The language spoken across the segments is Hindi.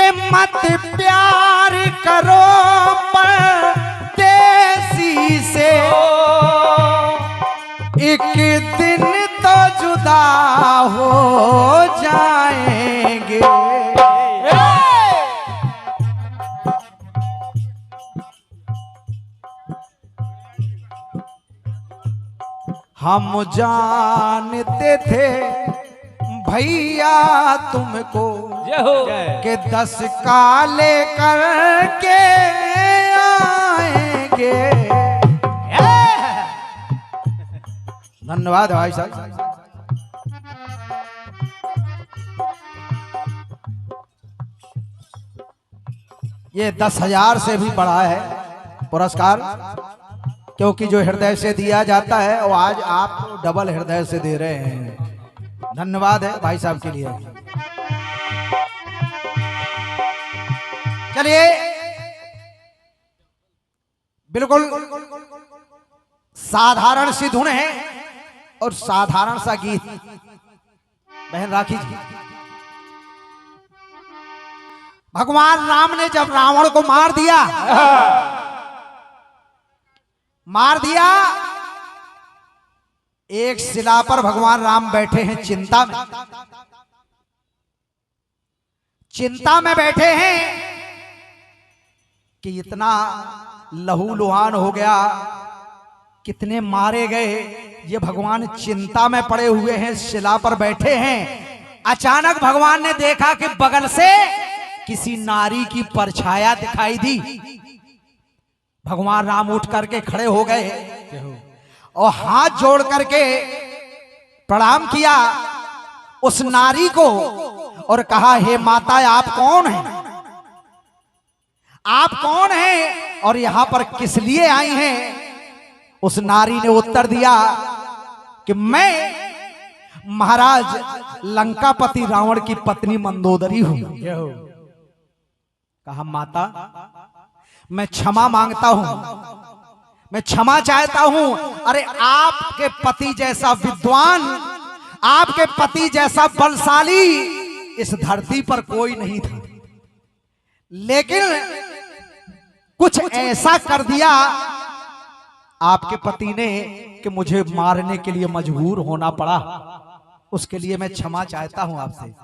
कि मत प्यार करो परदेसी से, एक दिन तो जुदा हो जाएंगे। हम जानते थे भैया तुमको कि 10 काले करके आएंगे। धन्यवाद भाई साहब। ये 10,000 से भी बड़ा है पुरस्कार, क्योंकि जो हृदय से दिया जाता है वो आज आप डबल हृदय से दे रहे हैं। धन्यवाद है भाई साहब के लिए। चलिए बिल्कुल साधारण सी धुन है और साधारण सा गीत। बहन राखी जी, भगवान राम ने जब रावण को मार दिया, एक शिला पर भगवान राम बैठे हैं चिंता में बैठे हैं कि इतना लहूलुहान हो गया, कितने मारे गए। ये भगवान चिंता में पड़े हुए हैं, शिला पर बैठे हैं। अचानक भगवान ने देखा कि बगल से किसी नारी की परछाया दिखाई दी। भगवान राम उठ करके खड़े हो गए और हाथ जोड़ करके प्रणाम किया उस नारी को और कहा, हे माता आप कौन हैं? आप कौन हैं और यहां पर किस लिए आई हैं? उस नारी ने उत्तर दिया कि मैं महाराज लंकापति रावण की पत्नी मंदोदरी हूं। कहा, माता मैं क्षमा मांगता हूं, मैं क्षमा चाहता हूं। अरे आपके पति जैसा विद्वान, आपके पति जैसा बलशाली इस धरती पर कोई नहीं था, लेकिन कुछ ऐसा कर दिया आपके पति ने कि मुझे मारने के लिए मजबूर होना पड़ा। उसके लिए मैं क्षमा चाहता हूं आपसे।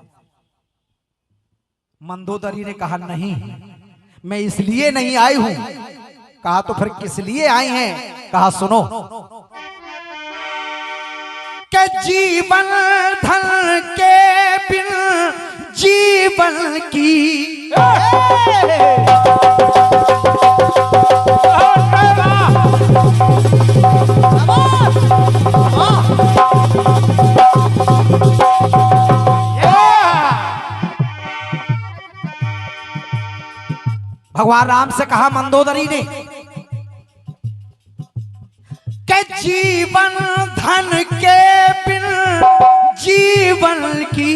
मंदोदरी ने कहा, नहीं मैं इसलिए नहीं आई हूं। कहा, तो फिर किस लिए आई हैं? कहा, सुनो कि जीवन धन के बिन जीवन की भगवान राम से कहा मंदोदरी ने कि जीवन धन के बिन जीवन की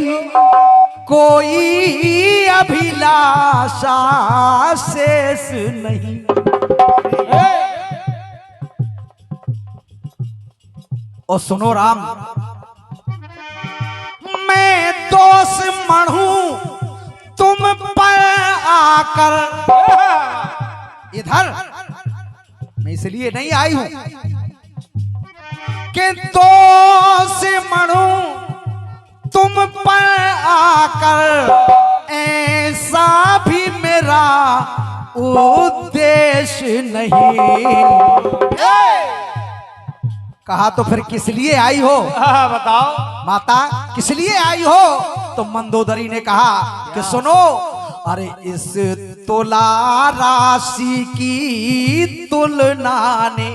कोई अभिलाषा शेष नहीं। और सुनो राम, मैं दोष मढ़ूं तुम पर आकर इधर, मैं इसलिए नहीं आई हूं कि दोष मढ़ूं तुम पर आकर, ऐसा भी मेरा उद्देश्य नहीं। कहा, तो फिर किस लिए आई हो? बताओ माता, किस लिए आई हो? तो मंदोदरी ने कहा कि सुनो, अरे इस तुला राशि की तुलना ने,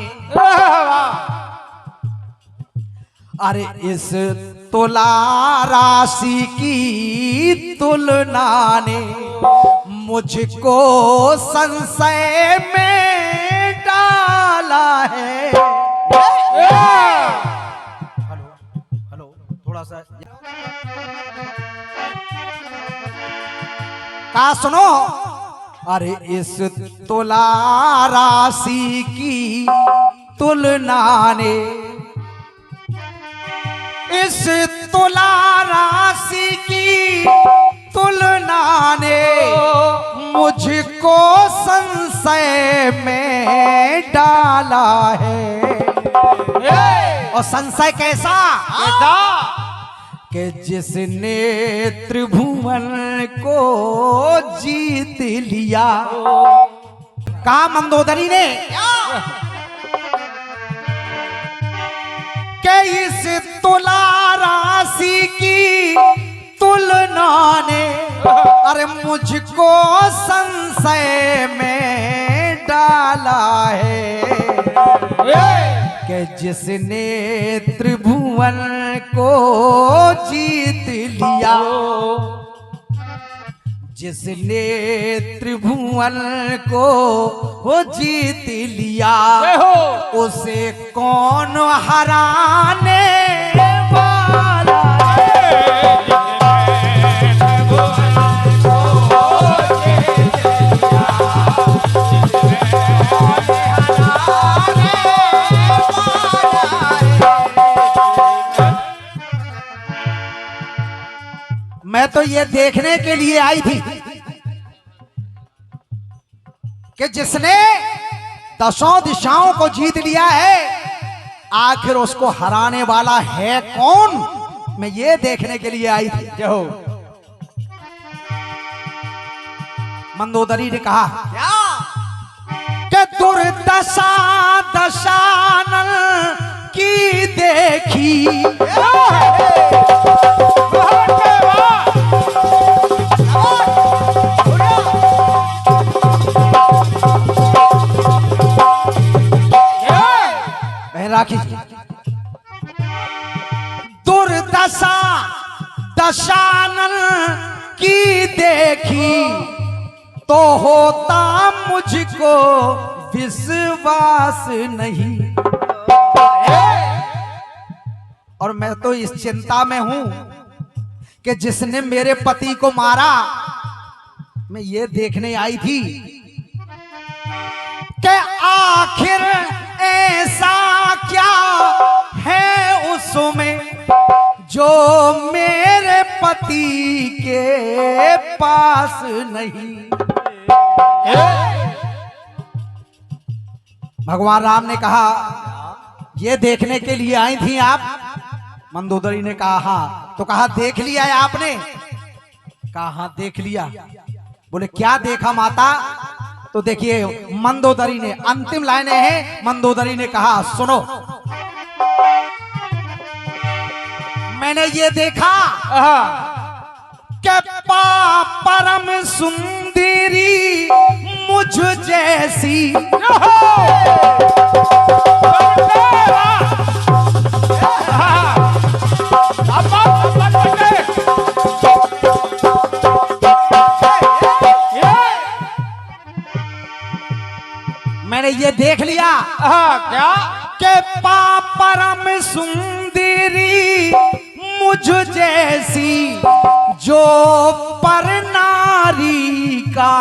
अरे इस तुला राशि की तुलना ने मुझको संशय में डाला है। हेलो थोड़ा सा कहा, सुनो, अरे इस तुला राशि की तुलना ने, इस तुला राशि की तुलना ने मुझको संशय में डाला है। और संशय कैसा? कि जिसने त्रिभुवन को जीत लिया। कहा मंदोदरी ने कि इस तुला राशि की तुलना ने अरे मुझको संशय में डाला है। कि जिसने त्रिभुवन को जीत लिया, जिसने त्रिभुवन को वो जीत लिया, उसे कौन हराने वाला है। मैं तो ये देखने के लिए आई थी कि जिसने दसों दिशाओं को जीत लिया है, आखिर उसको हराने वाला है कौन? मैं ये देखने के लिए आई थी। मंदोदरी ने कहा कि दुर्दशा दशानल की देखी। दुर्दशा दशानल की देखी तो होता मुझको विश्वास नहीं। और मैं तो इस चिंता में हूं कि जिसने मेरे पति को मारा, मैं ये देखने आई थी कि आखिर ऐसा क्या है उसमें जो मेरे पति के पास नहीं। भगवान राम ने कहा ये देखने के लिए आई थी आप? मंदोदरी ने कहा हाँ। तो कहा देख लिया है आपने? कहा हाँ देख लिया। बोले क्या देखा माता? तो देखिए मंदोदरी ने अंतिम लाइनें हैं। मंदोदरी ने कहा सुनो, मैंने ये देखा कि परम सुंदरी मुझ जैसी मैंने ये देख लिया क्या कि परम सुंदरी मुझ जैसी जो पर नारी का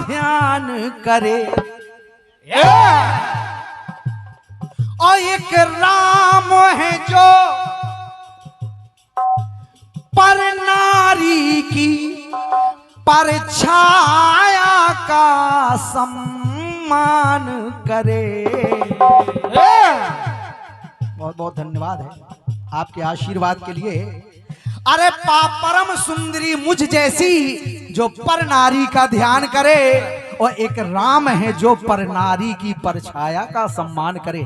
ध्यान करे। और एक राम है जो पर नारी की परछाया का सम्मान करे। बहुत बहुत धन्यवाद है आपके आशीर्वाद के लिए। अरे परम सुंदरी मुझ जैसी जो पर नारी का ध्यान करे, और एक राम है जो पर नारी की परछाया का सम्मान करे।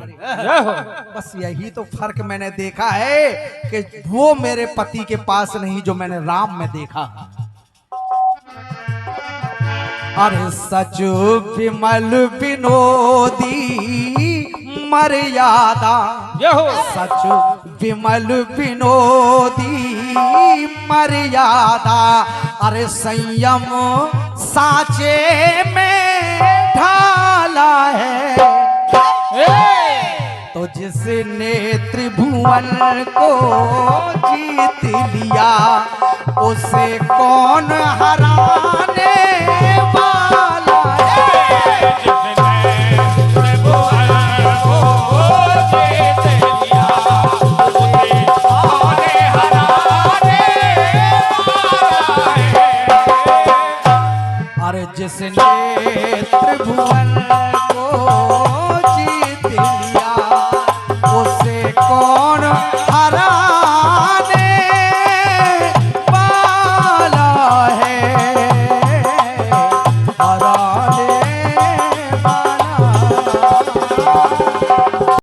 बस यही तो फर्क मैंने देखा है कि वो मेरे पति के पास नहीं जो मैंने राम में देखा। अरे सच विमल विनोदी मर्यादा, सच विमल विनोदी मर्यादा। अरे संयम साचे में ढाला है। तो जिसने त्रिभुवन को जीत लिया, उसे कौन हराने वाला है। जिसने त्रिभुवन